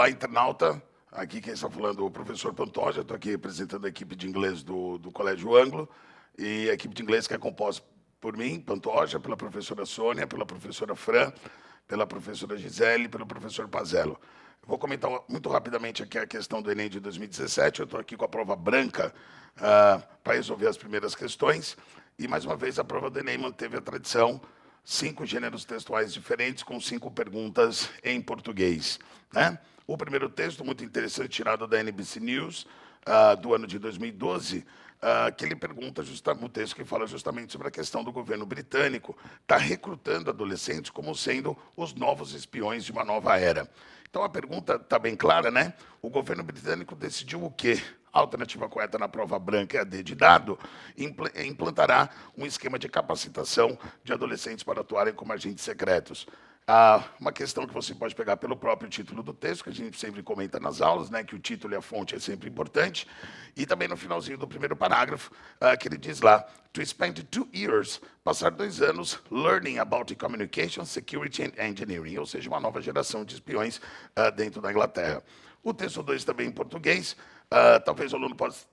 Olá, internauta. Aqui quem está falando é o professor Pantoja. Estou aqui representando a equipe de inglês do Colégio Anglo. E a equipe de inglês que é composta por mim, Pantoja, pela professora Sônia, pela professora Fran, pela professora Gisele e pelo professor Pazello. Eu vou comentar muito rapidamente aqui a questão do Enem de 2017. Eu estou aqui com a prova branca para resolver as primeiras questões. E, mais uma vez, a prova do Enem manteve a tradição: 5 gêneros textuais diferentes com 5 perguntas em português, né? O primeiro texto, muito interessante, tirado da NBC News, do ano de 2012, que ele pergunta, um texto que fala justamente sobre a questão do governo britânico estar recrutando adolescentes como sendo os novos espiões de uma nova era. Então, a pergunta está bem clara, né? O governo britânico decidiu o quê? A alternativa correta na prova branca é a D de dado, implantará um esquema de capacitação de adolescentes para atuarem como agentes secretos. Uma questão que você pode pegar pelo próprio título do texto, que a gente sempre comenta nas aulas, né, que o título e a fonte é sempre importante, e também no finalzinho do primeiro parágrafo, que ele diz lá: to spend 2 years, passar 2 anos learning about communication, security and engineering, ou seja, uma nova geração de espiões dentro da Inglaterra. O texto 2 também em português. Talvez o aluno possa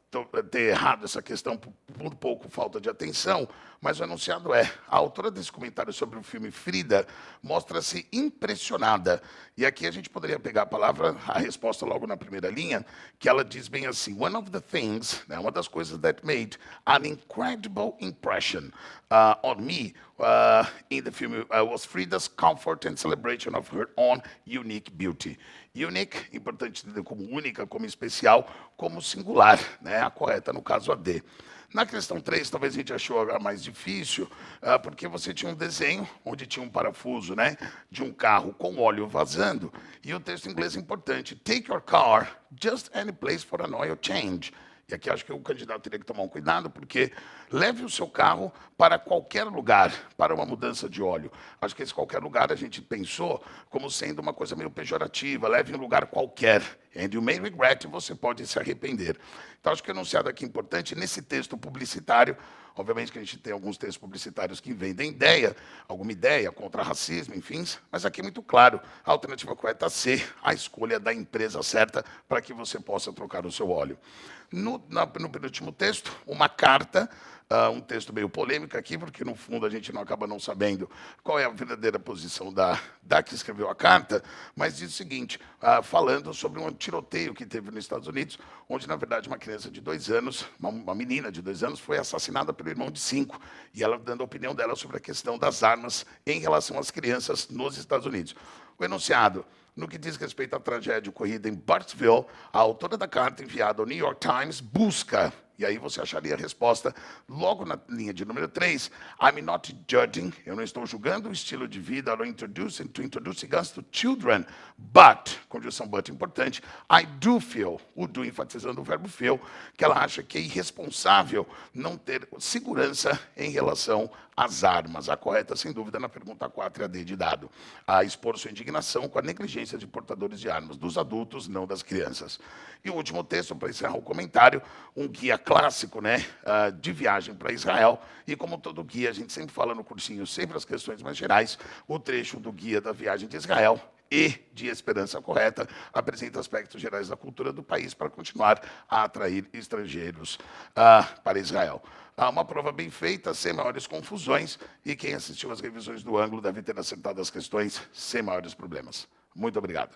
ter errado essa questão por um pouco falta de atenção, mas o enunciado é: a autora desse comentário sobre o filme Frida mostra-se impressionada. E aqui a gente poderia pegar a resposta logo na primeira linha, que ela diz bem assim: one of the things, né, uma das coisas that made an incredible impression on me in the film was Frida's comfort and celebration of her own unique beauty. Unique, importante entender como única, como especial, como singular, né? A correta, no caso, a D. Na questão 3, talvez a gente achou a mais difícil, porque você tinha um desenho onde tinha um parafuso, né, de um carro com óleo vazando, e o texto em inglês é importante: take your car just any place for an oil change. E aqui acho que o candidato teria que tomar um cuidado, porque leve o seu carro para qualquer lugar, para uma mudança de óleo. Acho que esse qualquer lugar a gente pensou como sendo uma coisa meio pejorativa: leve em um lugar qualquer. And you may regret, você pode se arrepender. Então, acho que o enunciado aqui é importante. Nesse texto publicitário, obviamente que a gente tem alguns textos publicitários que vendem alguma ideia contra racismo, enfim, mas aqui é muito claro: a alternativa correta é C, a escolha da empresa certa para que você possa trocar o seu óleo. No penúltimo texto, uma carta, um texto meio polêmico aqui, porque no fundo a gente acaba não sabendo qual é a verdadeira posição da que escreveu a carta, mas diz o seguinte, falando sobre um tiroteio que teve nos Estados Unidos, onde, na verdade, uma criança de 2 anos, uma menina de 2 anos, foi assassinada pelo irmão de 5, e ela dando a opinião dela sobre a questão das armas em relação às crianças nos Estados Unidos. O enunciado: no que diz respeito à tragédia ocorrida em Burkittsville, a autora da carta enviada ao New York Times busca, e aí você acharia a resposta logo na linha de número 3, I'm not judging, eu não estou julgando o estilo de vida to introducing us to children, but, conjunção but importante, I do feel, o do enfatizando o verbo feel, que ela acha que é irresponsável não ter segurança em relação às armas. A correta, sem dúvida, na pergunta 4 é a D de dado: a expor sua indignação com a negligência de portadores de armas, dos adultos, não das crianças. E o último texto, para encerrar o comentário, um guia clássico, né, de viagem para Israel, e como todo guia, a gente sempre fala no cursinho, sempre as questões mais gerais, o trecho do guia da viagem de Israel e de Esperança Correta apresenta aspectos gerais da cultura do país para continuar a atrair estrangeiros para Israel. Uma prova bem feita, sem maiores confusões, e quem assistiu às revisões do ângulo deve ter acertado as questões sem maiores problemas. Muito obrigado.